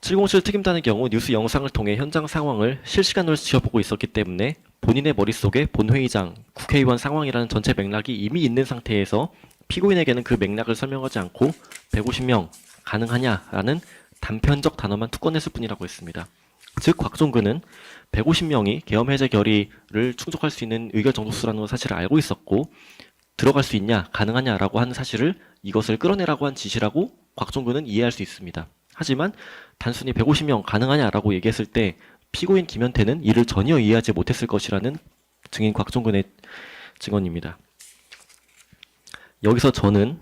707 특임단의 경우 뉴스 영상을 통해 현장 상황을 실시간으로 지켜보고 있었기 때문에 본인의 머릿속에 본회의장, 국회의원 상황이라는 전체 맥락이 이미 있는 상태에서 피고인에게는 그 맥락을 설명하지 않고 150명 가능하냐라는 단편적 단어만 툭 꺼냈을 뿐이라고 했습니다. 즉 곽종근은 150명이 계엄 해제 결의를 충족할 수 있는 의결 정도수라는 사실을 알고 있었고 들어갈 수 있냐, 가능하냐라고 하는 사실을 이것을 끌어내라고 한 지시라고 곽종근은 이해할 수 있습니다. 하지만 단순히 150명 가능하냐라고 얘기했을 때 피고인 김현태는 이를 전혀 이해하지 못했을 것이라는 증인 곽종근의 증언입니다. 여기서 저는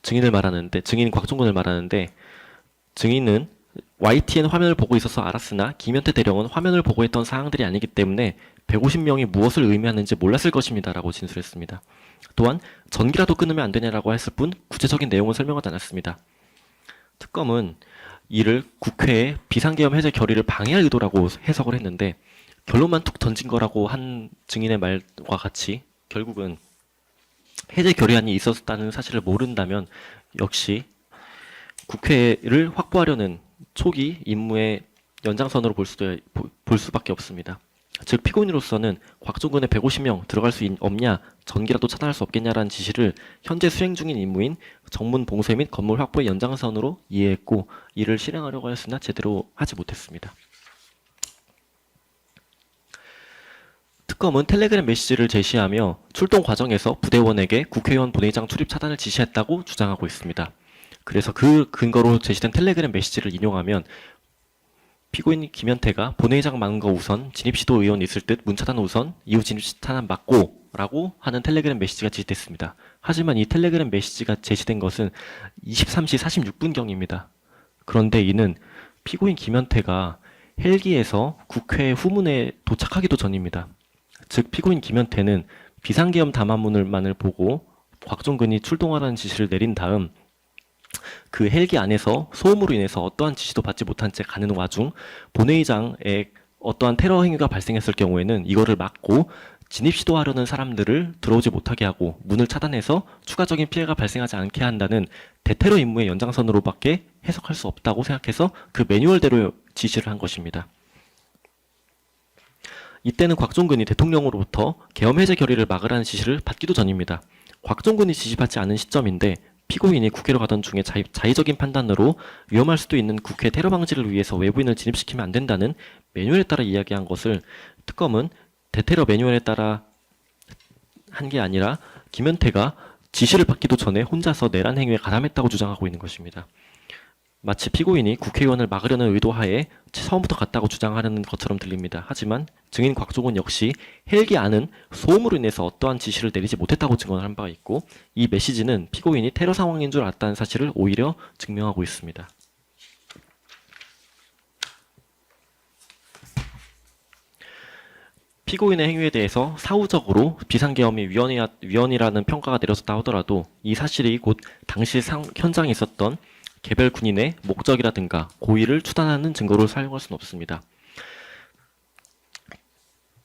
증인 곽종근을 말하는데 증인은 YTN 화면을 보고 있어서 알았으나 김현태 대령은 화면을 보고 했던 사항들이 아니기 때문에 150명이 무엇을 의미하는지 몰랐을 것입니다. 라고 진술했습니다. 또한 전기라도 끊으면 안 되냐라고 했을 뿐 구체적인 내용을 설명하지 않았습니다. 특검은 이를 국회의 비상계엄 해제 결의를 방해할 의도라고 해석을 했는데 결론만 툭 던진 거라고 한 증인의 말과 같이 결국은 해제 결의안이 있었다는 사실을 모른다면 역시 국회를 확보하려는 초기 임무의 연장선으로 볼 수밖에 없습니다. 즉 피고인으로서는 곽종근의 150명 들어갈 수 없냐, 전기라도 차단할 수 없겠냐라는 지시를 현재 수행 중인 임무인 정문 봉쇄 및 건물 확보의 연장선으로 이해했고 이를 실행하려고 하였으나 제대로 하지 못했습니다. 특검은 텔레그램 메시지를 제시하며 출동 과정에서 부대원에게 국회의원 본회의장 출입 차단을 지시했다고 주장하고 있습니다. 그래서 그 근거로 제시된 텔레그램 메시지를 인용하면 피고인 김현태가 본회의장 막은 거 우선, 진입시도 의원 있을 듯 문 차단 우선, 이후 진입차단 맞고 라고 하는 텔레그램 메시지가 제시됐습니다. 하지만 이 텔레그램 메시지가 제시된 것은 23시 46분경입니다. 그런데 이는 피고인 김현태가 헬기에서 국회 후문에 도착하기도 전입니다. 즉 피고인 김현태는 비상계엄 담화문만을 보고 곽종근이 출동하라는 지시를 내린 다음 그 헬기 안에서 소음으로 인해서 어떠한 지시도 받지 못한 채 가는 와중 본회의장에 어떠한 테러 행위가 발생했을 경우에는 이거를 막고 진입 시도하려는 사람들을 들어오지 못하게 하고 문을 차단해서 추가적인 피해가 발생하지 않게 한다는 대테러 임무의 연장선으로밖에 해석할 수 없다고 생각해서 그 매뉴얼대로 지시를 한 것입니다. 이때는 곽종근이 대통령으로부터 계엄 해제 결의를 막으라는 지시를 받기도 전입니다. 곽종근이 지시받지 않은 시점인데 피고인이 국회로 가던 중에 자의적인 판단으로 위험할 수도 있는 국회 테러 방지를 위해서 외부인을 진입시키면 안 된다는 매뉴얼에 따라 이야기한 것을 특검은 대테러 매뉴얼에 따라 한 게 아니라 김현태가 지시를 받기도 전에 혼자서 내란 행위에 가담했다고 주장하고 있는 것입니다. 마치 피고인이 국회의원을 막으려는 의도하에 처음부터 갔다고 주장하는 것처럼 들립니다. 하지만 증인 곽종은 역시 헬기 안은 소음으로 인해서 어떠한 지시를 내리지 못했다고 증언한 바가 있고 이 메시지는 피고인이 테러 상황인 줄 알았다는 사실을 오히려 증명하고 있습니다. 피고인의 행위에 대해서 사후적으로 비상계엄이 위헌이라는 평가가 내려졌다 하더라도 이 사실이 곧 당시 현장에 있었던 개별 군인의 목적이라든가 고의를 추단하는 증거로 사용할 수는 없습니다.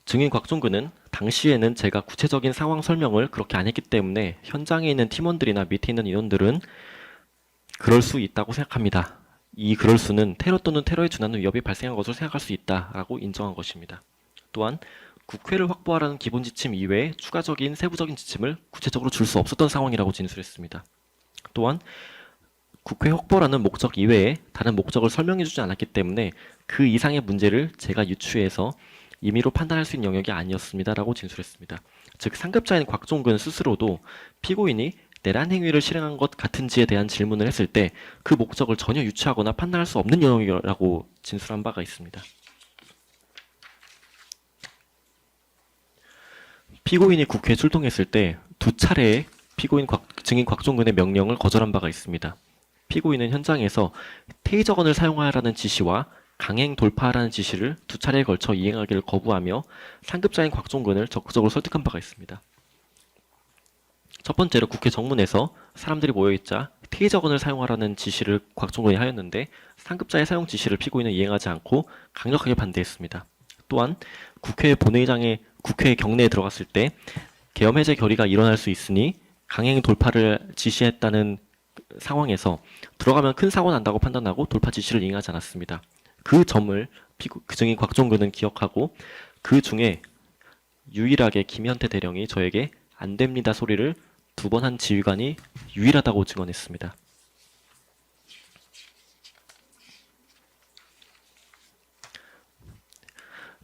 증인 곽종근은 당시에는 제가 구체적인 상황 설명을 그렇게 안 했기 때문에 현장에 있는 팀원들이나 밑에 있는 인원들은 그럴 수 있다고 생각합니다. 이 그럴 수는 테러 또는 테러에 준하는 위협이 발생한 것으로 생각할 수 있다라고 인정한 것입니다. 또한 국회를 확보하라는 기본 지침 이외에 추가적인 세부적인 지침을 구체적으로 줄 수 없었던 상황이라고 진술했습니다. 또한 국회 확보라는 목적 이외에 다른 목적을 설명해주지 않았기 때문에 그 이상의 문제를 제가 유추해서 임의로 판단할 수 있는 영역이 아니었습니다라고 진술했습니다. 즉 상급자인 곽종근 스스로도 피고인이 내란 행위를 실행한 것 같은지에 대한 질문을 했을 때 그 목적을 전혀 유추하거나 판단할 수 없는 영역이라고 진술한 바가 있습니다. 피고인이 국회에 출동했을 때 두 차례의 증인 곽종근의 명령을 거절한 바가 있습니다. 피고인은 현장에서 테이저건을 사용하라는 지시와 강행 돌파하라는 지시를 두 차례에 걸쳐 이행하기를 거부하며 상급자인 곽종근을 적극적으로 설득한 바가 있습니다. 첫 번째로 국회 정문에서 사람들이 모여있자 테이저건을 사용하라는 지시를 곽종근이 하였는데 상급자의 사용 지시를 피고인은 이행하지 않고 강력하게 반대했습니다. 또한 국회 경내에 들어갔을 때 계엄 해제 결의가 일어날 수 있으니 강행 돌파를 지시했다는 상황에서 들어가면 큰 사고 난다고 판단하고 돌파 지시를 이행하지 않았습니다. 그 점을 증인 곽종근은 기억하고 그 중에 유일하게 김현태 대령이 저에게 안 됩니다 소리를 2번 한 지휘관이 유일하다고 증언했습니다.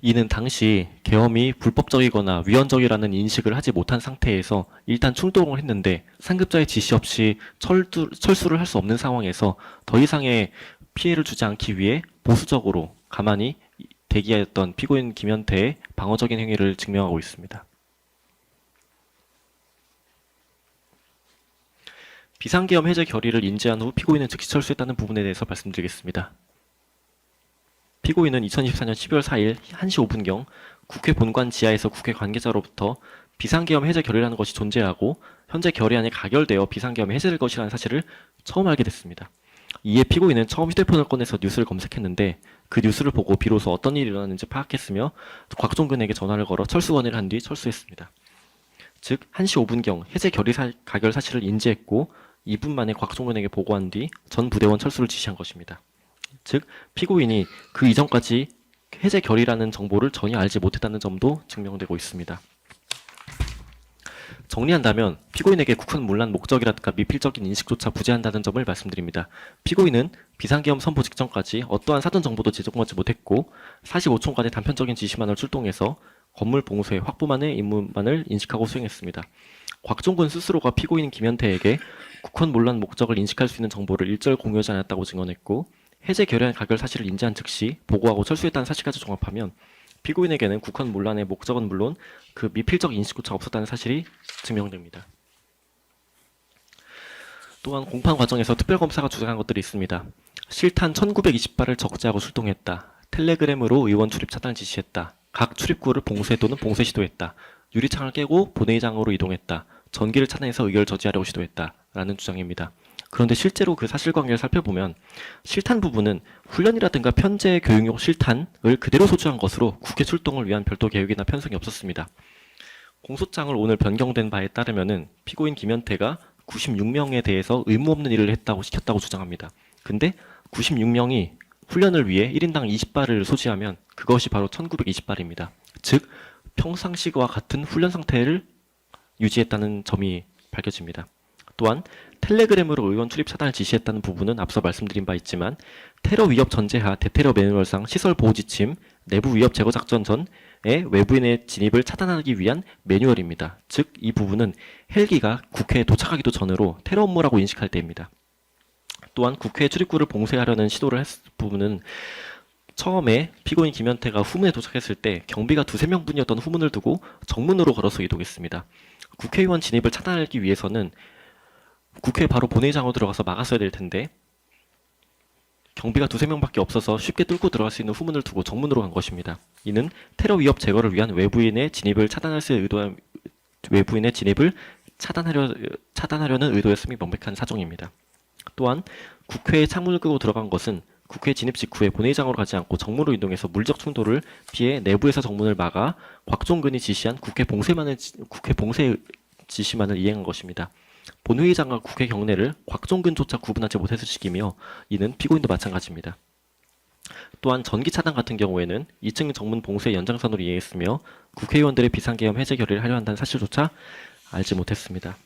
이는 당시 계엄이 불법적이거나 위헌적이라는 인식을 하지 못한 상태에서 일단 출동을 했는데 상급자의 지시 없이 철수를 할 수 없는 상황에서 더 이상의 피해를 주지 않기 위해 보수적으로 가만히 대기하였던 피고인 김현태의 방어적인 행위를 증명하고 있습니다. 비상계엄 해제 결의를 인지한 후 피고인은 즉시 철수했다는 부분에 대해서 말씀드리겠습니다. 피고인은 2024년 12월 4일 1시 5분경 국회 본관 지하에서 국회 관계자로부터 비상계엄 해제 결의라는 것이 존재하고 현재 결의안이 가결되어 비상계엄이 해제될 것이라는 사실을 처음 알게 됐습니다. 이에 피고인은 처음 휴대폰을 꺼내서 뉴스를 검색했는데 그 뉴스를 보고 비로소 어떤 일이 일어났는지 파악했으며 곽종근에게 전화를 걸어 철수 건의를 한 뒤 철수했습니다. 즉 1시 5분경 해제 결의 가결 사실을 인지했고 2분 만에 곽종근에게 보고한 뒤 전 부대원 철수를 지시한 것입니다. 즉 피고인이 그 이전까지 해제 결의라는 정보를 전혀 알지 못했다는 점도 증명되고 있습니다. 정리한다면 피고인에게 국헌문란 목적이라든가 미필적인 인식조차 부재한다는 점을 말씀드립니다. 피고인은 비상계엄 선포 직전까지 어떠한 사전 정보도 제공하지 못했고 45초간의 단편적인 지시만을 출동해서 건물 봉쇄, 확보만의 임무만을 인식하고 수행했습니다. 곽종근 스스로가 피고인 김현태에게 국헌문란 목적을 인식할 수 있는 정보를 일절 공유하지 않았다고 증언했고 해제 결의안 가결 사실을 인지한 즉시 보고하고 철수했다는 사실까지 종합하면 피고인에게는 국헌문란의 목적은 물론 그 미필적 인식조차 없었다는 사실이 증명됩니다. 또한 공판 과정에서 특별검사가 주장한 것들이 있습니다. 실탄 1920발을 적재하고 출동했다. 텔레그램으로 의원 출입 차단을 지시했다. 각 출입구를 봉쇄 또는 봉쇄 시도했다. 유리창을 깨고 본회의장으로 이동했다. 전기를 차단해서 의결 저지하려고 시도했다. 라는 주장입니다. 그런데 실제로 그 사실관계를 살펴보면 실탄 부분은 훈련이라든가 편제 교육용 실탄을 그대로 소지한 것으로 국회 출동을 위한 별도 계획이나 편성이 없었습니다. 공소장을 오늘 변경된 바에 따르면은 피고인 김현태가 96명에 대해서 의무 없는 일을 시켰다고 주장합니다. 근데 96명이 훈련을 위해 1인당 20발을 소지하면 그것이 바로 1920발입니다. 즉 평상시와 같은 훈련 상태를 유지했다는 점이 밝혀집니다. 또한 텔레그램으로 의원 출입 차단을 지시했다는 부분은 앞서 말씀드린 바 있지만 테러 위협 전제하 대테러 매뉴얼상 시설 보호 지침 내부 위협 제거 작전 전에 외부인의 진입을 차단하기 위한 매뉴얼입니다. 즉 이 부분은 헬기가 국회에 도착하기도 전으로 테러 업무라고 인식할 때입니다. 또한 국회 출입구를 봉쇄하려는 시도를 했을 부분은 처음에 피고인 김현태가 후문에 도착했을 때 경비가 2~3명 분이었던 후문을 두고 정문으로 걸어서 이동했습니다. 국회의원 진입을 차단하기 위해서는 국회에 바로 본회의장으로 들어가서 막았어야 될 텐데 경비가 2~3명밖에 없어서 쉽게 뚫고 들어갈 수 있는 후문을 두고 정문으로 간 것입니다. 이는 테러 위협 제거를 위한 외부인의 진입을 차단하려는 의도였음이 명백한 사정입니다. 또한 국회에 창문을 끄고 들어간 것은 국회 진입 직후에 본회의장으로 가지 않고 정문으로 이동해서 물적 충돌을 피해 내부에서 정문을 막아 곽종근이 지시한 국회 봉쇄 지시만을 이행한 것입니다. 본회의장과 국회 경내를 곽종근조차 구분하지 못했을 시기며 이는 피고인도 마찬가지입니다. 또한 전기 차단 같은 경우에는 2층 정문 봉쇄 연장선으로 이행했으며 국회의원들의 비상계엄 해제 결의를 하려 한다는 사실조차 알지 못했습니다.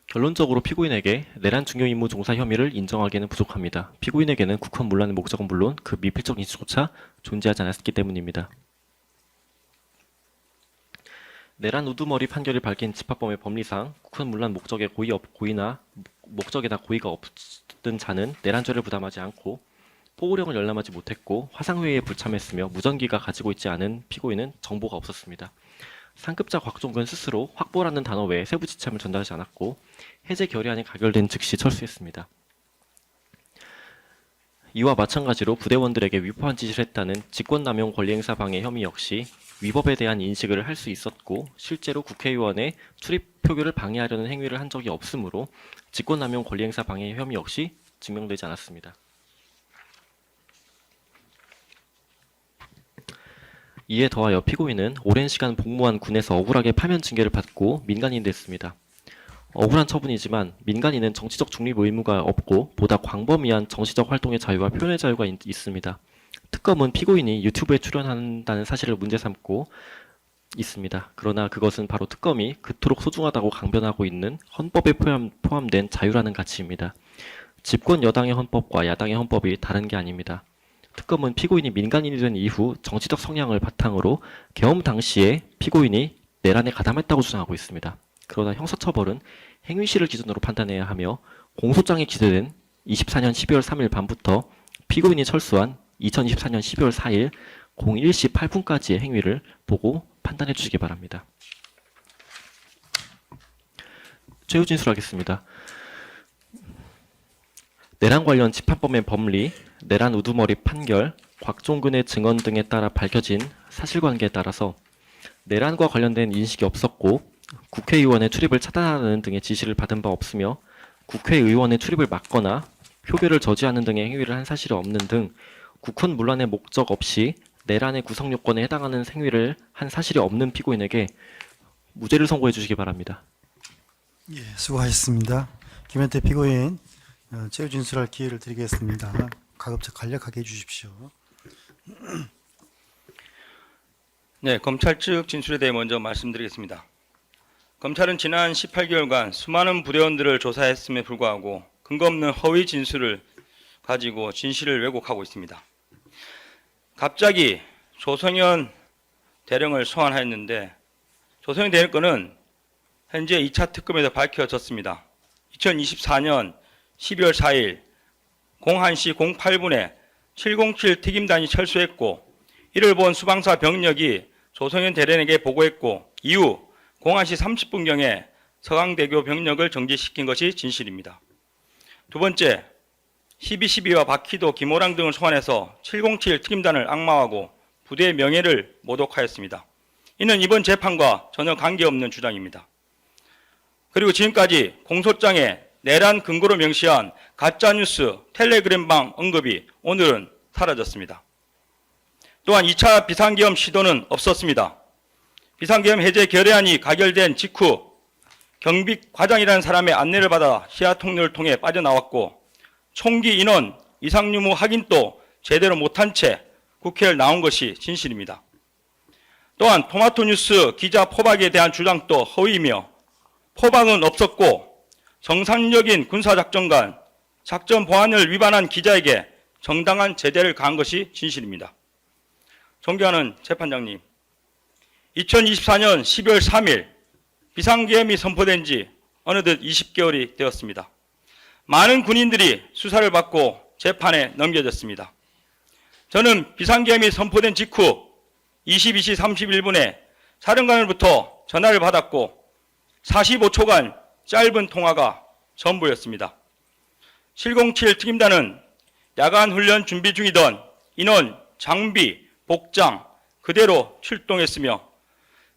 결론적으로 피고인에게 내란 중요임무 종사 혐의를 인정하기에는 부족합니다. 피고인에게는 국헌문란의 목적은 물론 그 미필적 인식조차 존재하지 않았기 때문입니다. 내란 우두머리 판결이 밝힌 집합범의 법리상 국헌문란 목적에 목적에다 고의가 없던 자는 내란죄를 부담하지 않고 포고령을 열람하지 못했고 화상회의에 불참했으며 무전기가 가지고 있지 않은 피고인은 정보가 없었습니다. 상급자 곽종근 스스로 확보라는 단어 외에 세부 지침을 전달하지 않았고 해제 결의안이 가결된 즉시 철수했습니다. 이와 마찬가지로 부대원들에게 위법한 지시를 했다는 직권남용 권리행사 방해 혐의 역시 위법에 대한 인식을 할 수 있었고 실제로 국회의원의 출입 표결을 방해하려는 행위를 한 적이 없으므로 직권남용 권리행사 방해 혐의 역시 증명되지 않았습니다. 이에 더하여 피고인은 오랜 시간 복무한 군에서 억울하게 파면 징계를 받고 민간인이 됐습니다. 억울한 처분이지만 민간인은 정치적 중립 의무가 없고 보다 광범위한 정치적 활동의 자유와 표현의 자유가 있습니다. 특검은 피고인이 유튜브에 출연한다는 사실을 문제 삼고 있습니다. 그러나 그것은 바로 특검이 그토록 소중하다고 강변하고 있는 헌법에 포함된 자유라는 가치입니다. 집권 여당의 헌법과 야당의 헌법이 다른 게 아닙니다. 특검은 피고인이 민간인이 된 이후 정치적 성향을 바탕으로 계엄 당시에 피고인이 내란에 가담했다고 주장하고 있습니다. 그러나 형사처벌은 행위시를 기준으로 판단해야 하며 공소장이 기재된 24년 12월 3일 밤부터 피고인이 철수한 2024년 12월 4일 01시 8분까지의 행위를 보고 판단해 주시기 바랍니다. 최후 진술하겠습니다. 내란 관련 집합범의 법리, 내란 우두머리 판결, 곽종근의 증언 등에 따라 밝혀진 사실관계에 따라서 내란과 관련된 인식이 없었고 국회의원의 출입을 차단하는 등의 지시를 받은 바 없으며 국회의원의 출입을 막거나 표결을 저지하는 등의 행위를 한 사실이 없는 등 국헌 문란의 목적 없이 내란의 구성 요건에 해당하는 행위를 한 사실이 없는 피고인에게 무죄를 선고해 주시기 바랍니다. 예, 수고하셨습니다. 김현태 피고인 최후 진술할 기회를 드리겠습니다. 가급적 간략하게 해주십시오. 네, 검찰 측 진술에 대해 먼저 말씀드리겠습니다. 검찰은 지난 18개월간 수많은 부대원들을 조사했음에 불구하고 근거 없는 허위 진술을 가지고 진실을 왜곡하고 있습니다. 갑자기 조성현 대령을 소환하였는데 조성현 대령 건은 현재 2차 특검에서 밝혀졌습니다. 2024년 12월 4일 01시 08분에 707 특임단이 철수했고 이를 본 수방사 병력이 조성현 대령에게 보고했고 이후 01시 30분경에 서강대교 병력을 정지시킨 것이 진실입니다. 두 번째, 12.12와 박희도, 김호랑 등을 소환해서 707 특임단을 악마화하고 부대의 명예를 모독하였습니다. 이는 이번 재판과 전혀 관계없는 주장입니다. 그리고 지금까지 공소장에 내란 근거로 명시한 가짜뉴스 텔레그램방 언급이 오늘은 사라졌습니다. 또한 2차 비상계엄 시도는 없었습니다. 비상계엄 해제 결의안이 가결된 직후 경비 과장이라는 사람의 안내를 받아 시야 통로를 통해 빠져나왔고 총기 인원 이상 유무 확인도 제대로 못한 채 국회를 나온 것이 진실입니다. 또한 토마토 뉴스 기자 포박에 대한 주장도 허위이며 포박은 없었고 정상적인 군사작전관 작전 보안을 위반한 기자에게 정당한 제재를 가한 것이 진실입니다. 존경하는 재판장님, 2024년 12월 3일 비상계엄이 선포된 지 어느덧 20개월이 되었습니다. 많은 군인들이 수사를 받고 재판에 넘겨졌습니다. 저는 비상계엄이 선포된 직후 22시 31분에 사령관으로부터 전화를 받았고 45초간 짧은 통화가 전부였습니다. 707 특임단은 야간 훈련 준비 중이던 인원, 장비, 복장 그대로 출동했으며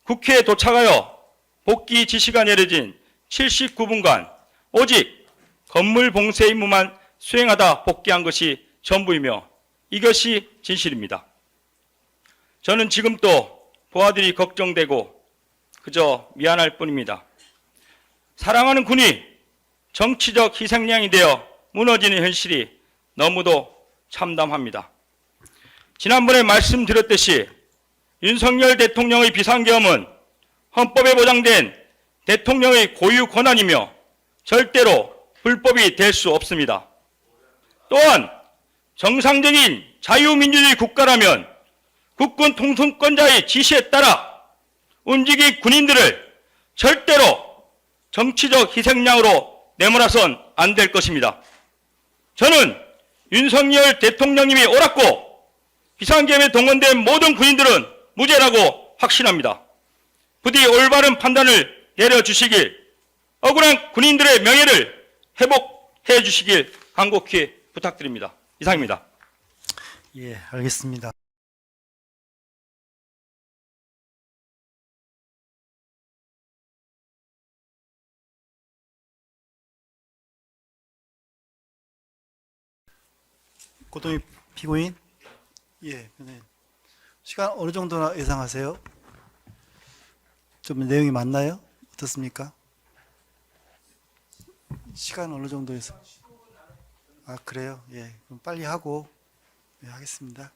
국회에 도착하여 복귀 지시가 내려진 79분간 오직 건물 봉쇄 임무만 수행하다 복귀한 것이 전부이며 이것이 진실입니다. 저는 지금도 부하들이 걱정되고 그저 미안할 뿐입니다. 사랑하는 군이 정치적 희생양이 되어 무너지는 현실이 너무도 참담합니다. 지난번에 말씀드렸듯이 윤석열 대통령의 비상계엄은 헌법에 보장된 대통령의 고유 권한이며 절대로 불법이 될 수 없습니다. 또한 정상적인 자유민주주의 국가라면 국군 통수권자의 지시에 따라 움직인 군인들을 절대로 정치적 희생양으로 내몰아선 안 될 것입니다. 저는 윤석열 대통령님이 옳았고 비상계엄에 동원된 모든 군인들은 무죄라고 확신합니다. 부디 올바른 판단을 내려주시길, 억울한 군인들의 명예를 회복해 주시길 간곡히 부탁드립니다. 이상입니다. 예, 알겠습니다. 고동희 피고인, 예, 네. 시간 어느 정도나 예상하세요? 좀 내용이 맞나요? 어떻습니까? 시간 어느 정도 예상? 아, 그래요? 예. 그럼 빨리 하고, 예, 하겠습니다.